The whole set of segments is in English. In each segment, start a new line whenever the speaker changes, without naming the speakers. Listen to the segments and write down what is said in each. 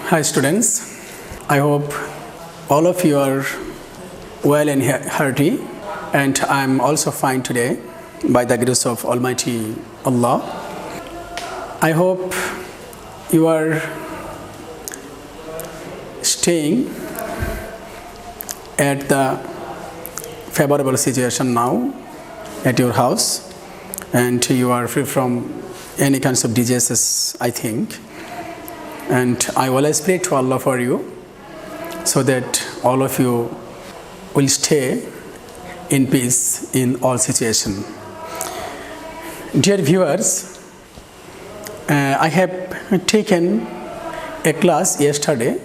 Hi students, I hope all of you are well and hearty, and I am also fine today by the grace of Almighty Allah. I hope you are staying at the favorable situation now at your house, and you are free from any kinds of diseases, I think. And I always pray to Allah for you so that all of you will stay in peace in all situations. Dear viewers, I have taken a class yesterday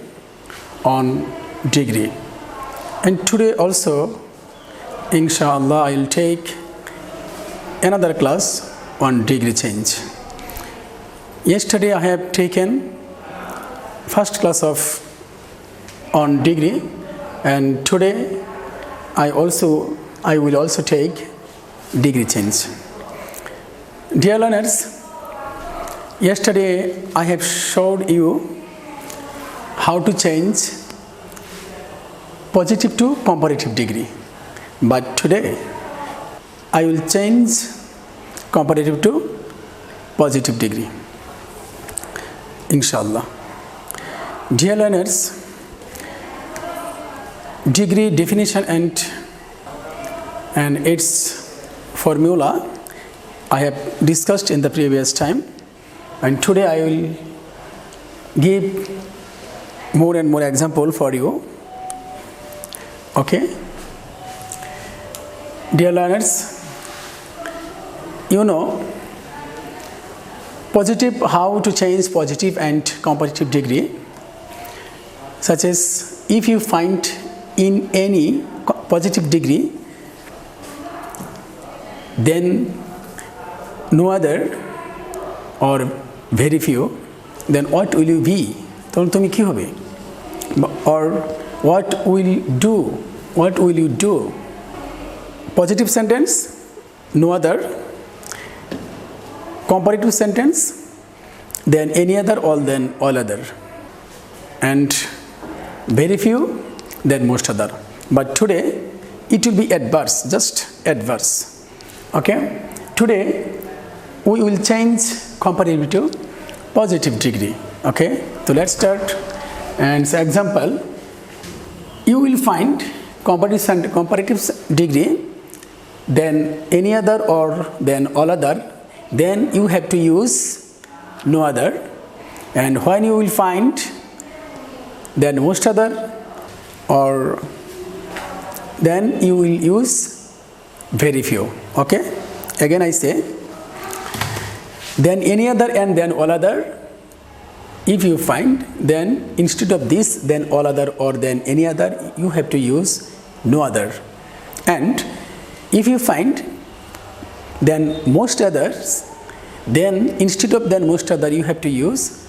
on degree, and today also, inshallah, I will take another class on degree change. Yesterday I have taken first class on degree, and today I will also take degree change. Dear learners, yesterday I have showed you how to change positive to comparative degree, but today I will change comparative to positive degree, inshallah. Dear learners, degree definition and its formula I have discussed in the previous time, and today I will give more and more example for you. Okay? Dear learners, you know how to change positive and comparative degree, such as if you find in any positive degree, then no other or very few, then what will you be? Or what will you do? What will you do? Positive sentence, no other. Comparative sentence, then any other, all other. And very few, then most other. But today it will be adverse, just adverse. Okay? Today we will change comparative to positive degree. Okay? So let's start. And so example, you will find comparative degree, then any other or then all other, then you have to use no other. And when you will find then most other, or then you will use very few. Okay? Again I say, then any other and then all other. If you find, then instead of this, then all other or then any other, you have to use no other. And if you find then most others, then instead of then most other, you have to use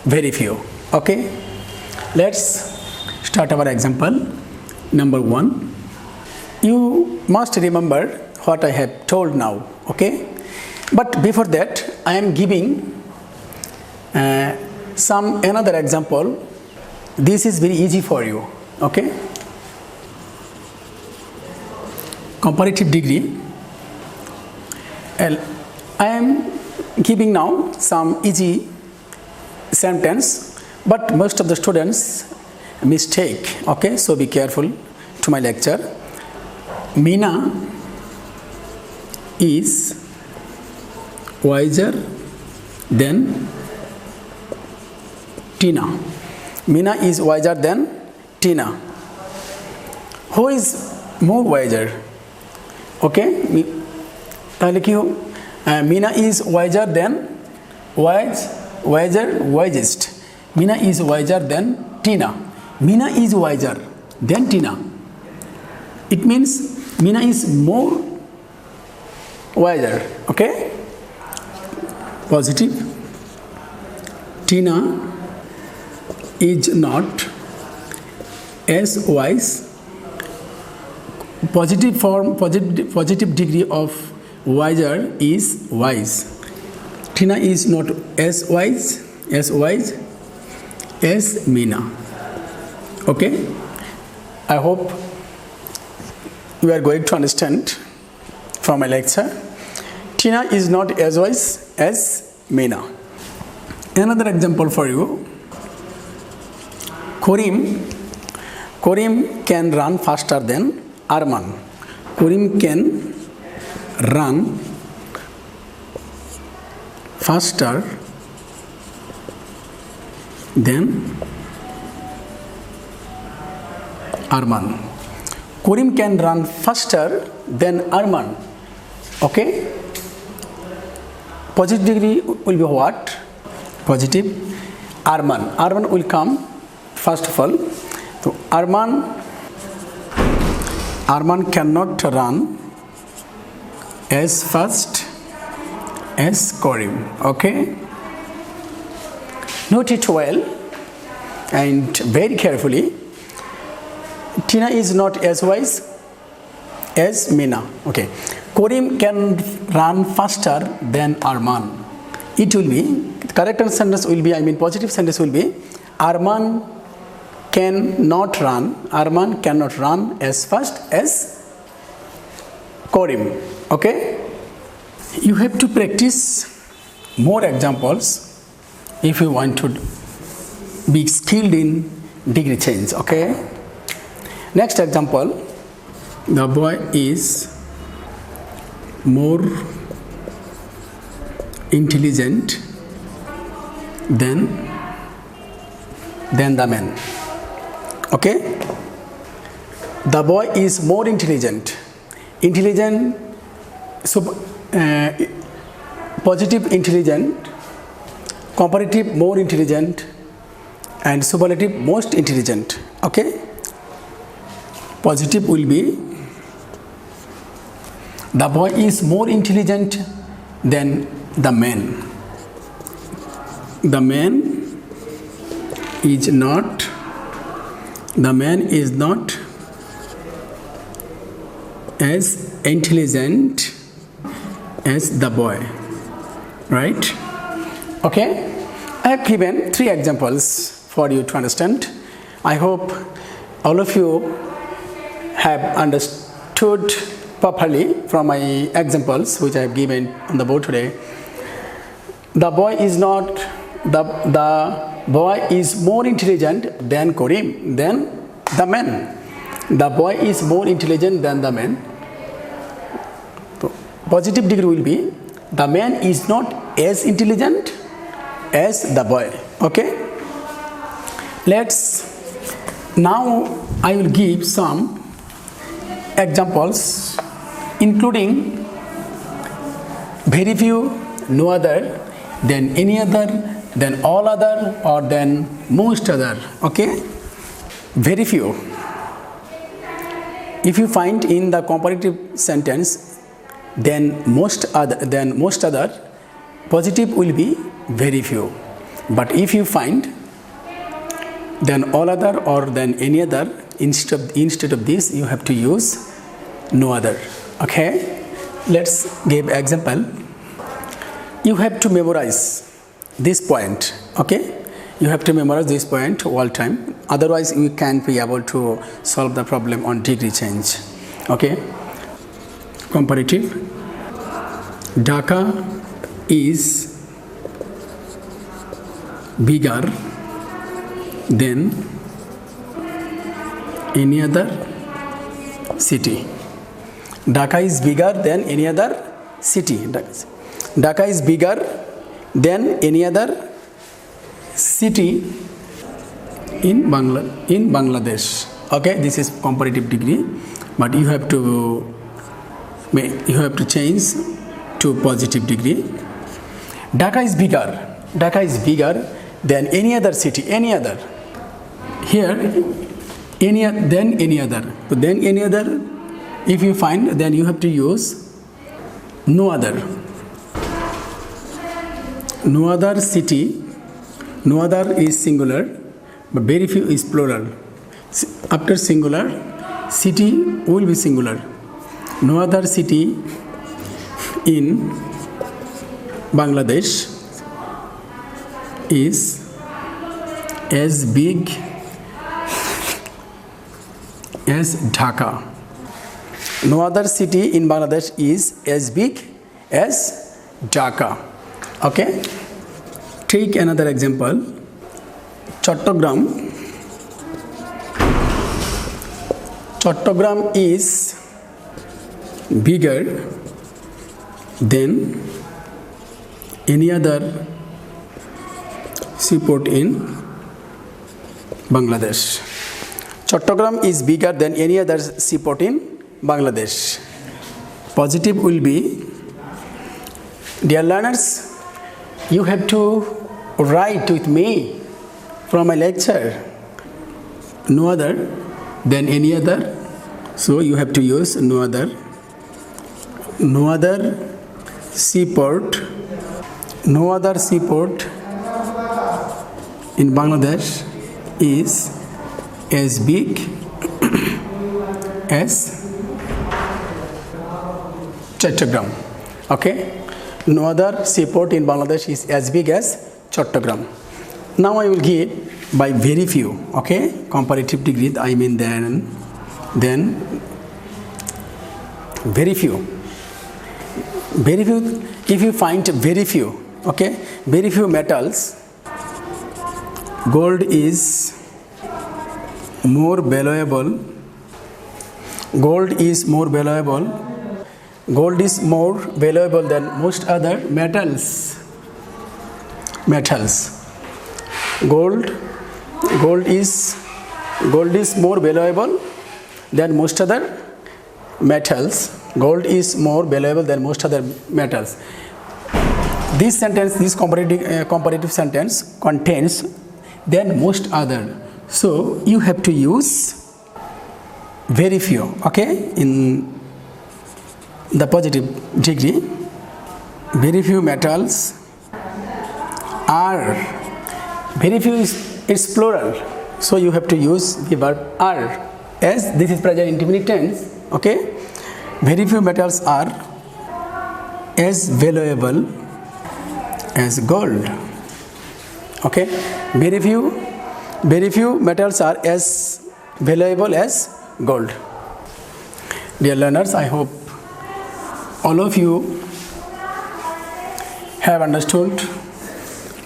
very few. Okay? Let's start our example. Number 1. You must remember what I have told now. Okay? But before that, I am giving another example. This is very easy for you. Okay? Comparative degree. I am giving now some easy sentence, but most of the students mistake. Okay, so be careful to my lecture. Meena is wiser than Tina. Meena is wiser than Tina. Who is more wiser? Okay, ताले क्यों? Meena is wiser than wisest. Meena is wiser than Tina. Meena is wiser than Tina. It means Meena is more wiser. Okay? Positive. Tina is not as wise. Positive degree of wiser is wise. Tina is not as wise. as Meena. Okay, I hope you are going to understand from my lecture. Tina is not as wise as Meena. Another example for you. Karim can run faster than Arman. Karim can run faster than Arman. Karim can run faster than Arman. Okay? Positive degree will be what? Positive. Arman. Arman will come first of all. So Arman cannot run as fast as Karim. Okay? Note it well and very carefully. Tina is not as wise as Meena. Okay. Karim can run faster than Arman. It will be, the correct sentence will be, positive sentence will be, Arman cannot run as fast as Karim. Okay? You have to practice more examples if you want to be skilled in degree change. Okay? Next example, the boy is more intelligent than the man. Okay? The boy is more intelligent. Positive intelligent, comparative more intelligent, and superlative most intelligent. Okay? Positive will be, the boy is more intelligent than the man. The man is not as intelligent as the boy. Right? Okay? I have given 3 examples for you to understand. I hope all of you have understood properly from my examples which I have given on the board today. The boy is more intelligent than Karim, than the man. The boy is more intelligent than the man. So, positive degree will be, the man is not as intelligent as the boy. Okay? Now I will give some examples including very few, no other, then any other, then all other, or then most other. Okay? Very few. If you find in the comparative sentence, then most other, positive will be very few. But if you find then all other or then any other, instead of this you have to use no other. Okay? Let's give example. You have to memorize this point. Okay? You have to memorize this point all time. Otherwise you can't be able to solve the problem on degree change. Okay? Comparative. Dhaka is bigger than any other city. Dhaka is bigger than any other city. Dhaka is bigger than any other city in Bangladesh. Okay, this is comparative degree, but you have to change to positive degree. Dhaka is bigger than any other city. Any other. Here, then any other. So then any other, if you find, then you have to use no other. No other city. No other is singular, but very few is plural. After singular, city will be singular. No other city in Bangladesh is as big as Dhaka. No other city in Bangladesh is as big as Dhaka. Okay. Take another example. Chattogram. Chattogram is bigger than any other seaport in Bangladesh. Chattogram is bigger than any other seaport in Bangladesh. Positive will be, dear learners, you have to write with me from my lecture. No other than any other. So you have to use no other. No other seaport. No other seaport in Bangladesh is as big as Chattogram. Okay. No other seaport in Bangladesh is as big as Chattogram. Now I will give by very few. Okay. Comparative degree. I mean then very few. Very few. If you find very few. Okay. Very few metals. Gold is more valuable. Gold is more valuable. Gold is more valuable than most other metals. Gold is more valuable than most other metals. Gold is more valuable than most other metals. This sentence, this comparative sentence contains than most other. So you have to use very few. Okay, in the positive degree, very few metals are, very few is plural, so you have to use the verb are, as this is present indefinite tense. Okay, very few metals are as valuable as gold. Okay, very few metals are as valuable as gold. Dear learners, I hope all of you have understood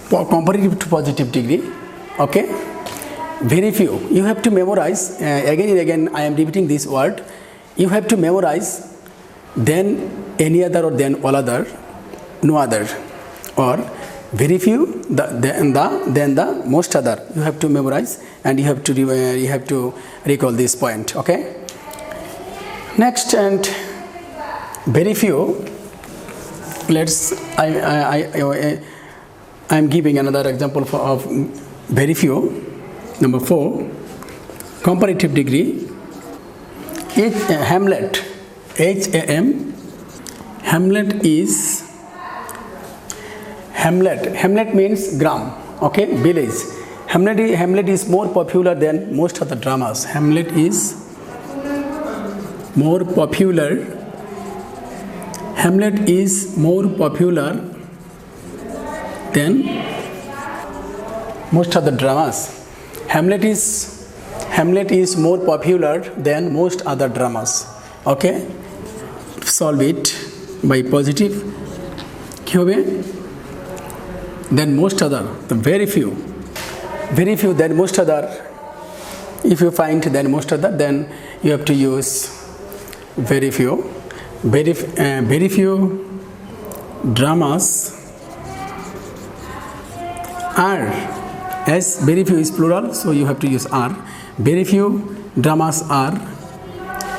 comparative to positive degree. Okay, very few. You have to memorize again and again. I am repeating this word. You have to memorize then any other or then all other, no other, or very few, then the most other. You have to memorize and you have to recall this point. Okay. Next, and very few. I am giving another example of very few. Number 4, comparative degree. Hamlet, H-A-M. Hamlet is, Hamlet means gram. Okay, village. Hamlet is more popular than most of the dramas. Hamlet is more popular. Hamlet is more popular than most of the dramas. Hamlet is more popular than most other dramas. Okay, solve it by positive. Then most other, the very few, then most other. If you find then most other, then you have to use very few. Very few dramas are, as very few is plural, so you have to use are. Very few dramas are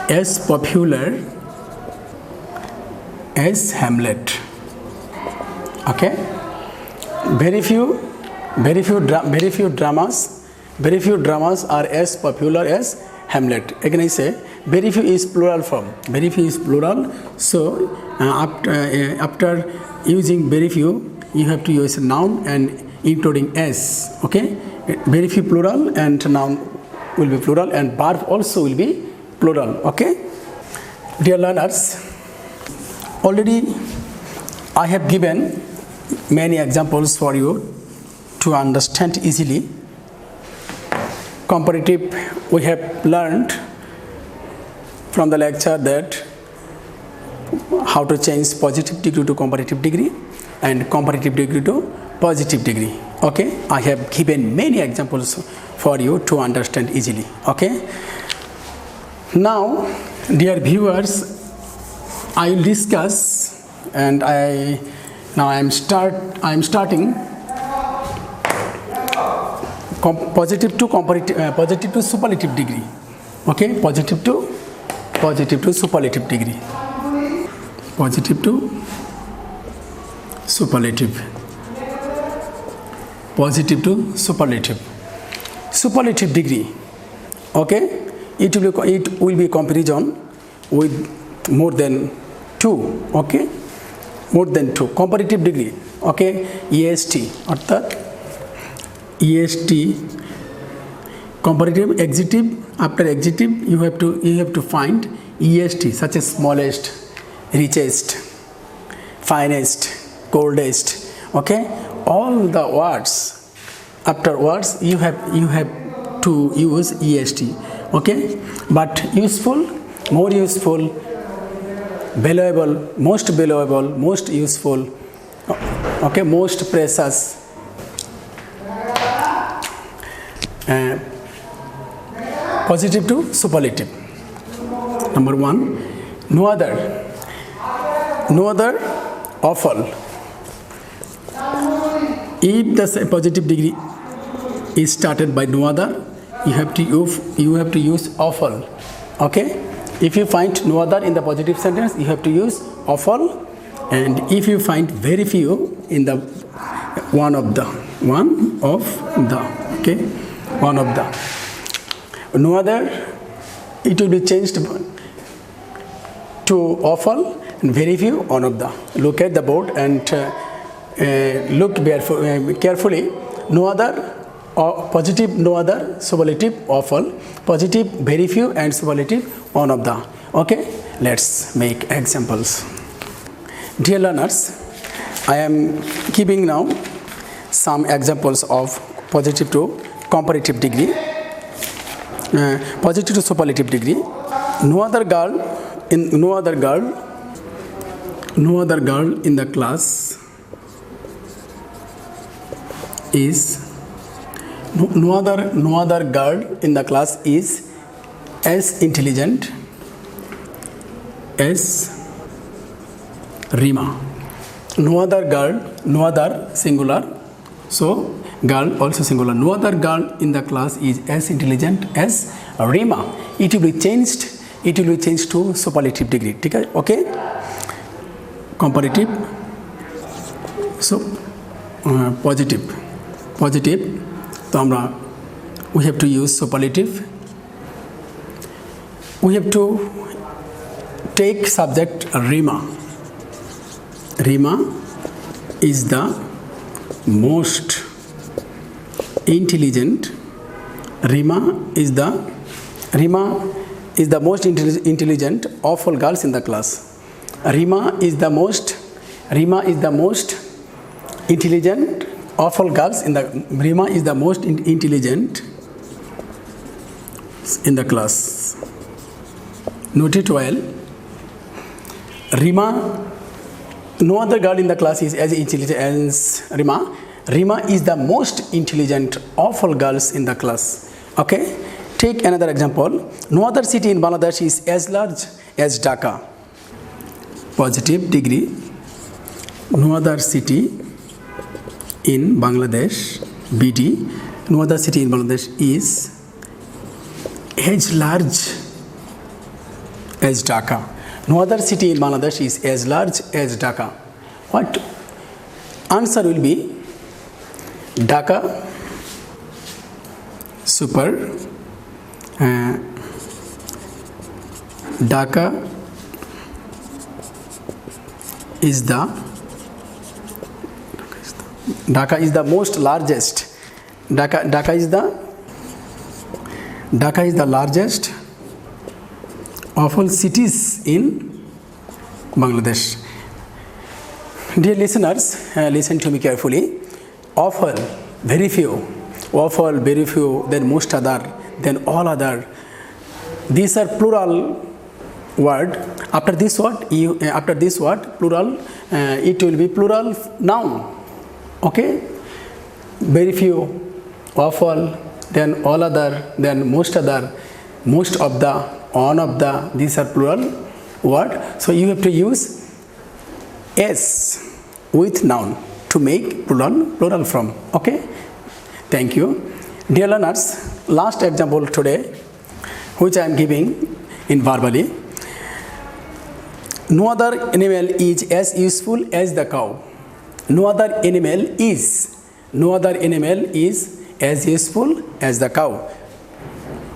as popular as Hamlet. Okay, very few dramas are as popular as Hamlet. Again I say very few is plural form. Very few is plural. So after using very few, you have to use a noun and including s. Okay, very few plural and noun will be plural and verb also will be plural. Okay, dear learners, already I have given many examples for you to understand easily. comparative, we have learned from the lecture that how to change positive degree to comparative degree and comparative degree to positive degree. Okay, I have given many examples for you to understand easily. Okay, now dear viewers, I will discuss, and I am starting positive to comparative, positive to superlative degree. Okay, positive to superlative degree. Positive to superlative. Positive to superlative. Superlative degree. Okay, it will be comparison with more than 2. Okay, more than 2. Comparative degree. Okay, EST अर्थात EST comparative adjective. After adjective you have to find EST, such as smallest, richest, finest, coldest. Okay, all the words, after words you have to use EST. Okay, but useful, more useful, valuable, most useful, okay, most precious, positive to superlative. Number 1, no other, awful. If the positive degree is started by no other, you have to use awful. Okay, if you find no other in the positive sentence, you have to use awful, and if you find very few in the one of the, okay, one of the, no other, it will be changed to awful, and very few, one of the. Look at the board and look carefully. No other, positive no other, superlative awful, positive very few, and superlative one of the. Okay, let's make examples. Dear learners, I am giving now some examples of positive to comparative degree, positive to superlative degree. No other girl in the class is no other girl in the class is as intelligent as Rima. No other singular, so girl also singular. No other girl in the class is as intelligent as Rima. It will be changed to superlative degree. Okay, comparative, so positive. So we have to use superlative. We have to take subject Rima. Rima is the most intelligent. Rima is the most intelligent awful girls in the class. Rima is the most intelligent awful girls in the. Rima is the most intelligent in the class. Note it well. Rima, no other girl in the class is as intelligent as Rima. Rima is the most intelligent awful girls in the class. Okay, take another example. No other city in Bangladesh is as large as Dhaka. Positive degree. No other city in Bangladesh, BD, no other city in Bangladesh is as large as Dhaka. No other city in Bangladesh is as large as Dhaka. What answer will be? Dhaka Dhaka is the most largest. Dhaka is the largest of all cities in Bangladesh. Dear listeners, listen to me carefully. Awful, very few, then most other, then all other. These are plural word. After this word, plural, it will be plural noun. Okay, very few, awful, then all other, then most other, most of the, on of the. These are plural word. So you have to use s with noun to make plural from. Okay, thank you. Dear learners, last example today, which I am giving in verbally. No other animal is as useful as the cow. No other animal is as useful as the cow.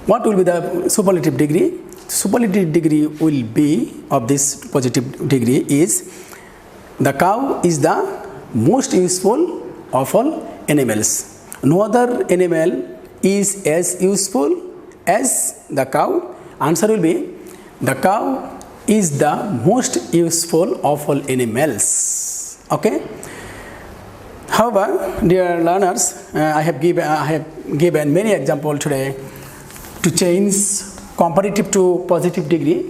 What will be the superlative degree? Superlative degree will be of this positive degree is the cow is the most useful of all animals. No other animal is as useful as the cow. Answer will be the cow is the most useful of all animals. Okay. However, dear learners, I have given many examples today to change comparative to positive degree,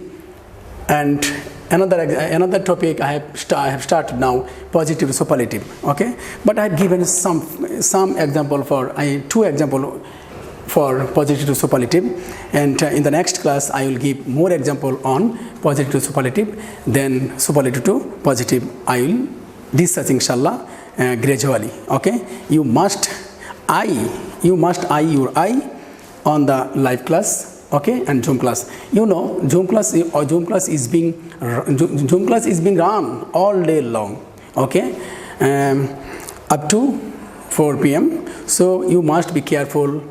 and another topic I have started now, positive superlative. Okay, but I have given some example for two example for positive to superlative, and in the next class I will give more example on positive to superlative, then superlative to positive I will discuss inshallah gradually. Okay, you must eye your eye on the live class. Okay, and Zoom class. You know, Zoom class is being run all day long. Okay, up to 4 p.m. So you must be careful.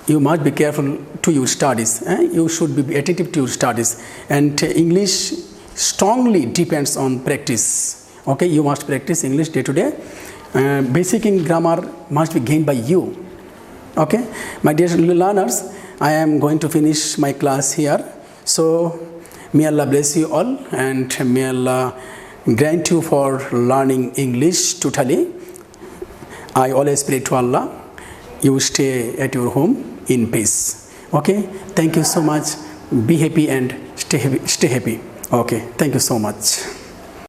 You must be careful to your studies. You should be attentive to your studies. And English strongly depends on practice. Okay, you must practice English day to day. Basic in grammar must be gained by you. Okay, my dear learners, I am going to finish my class here. So may Allah bless you all, and may Allah grant you for learning English totally. I always pray to Allah you stay at your home in peace. Okay, thank you so much. Be happy and stay happy. Okay, thank you so much.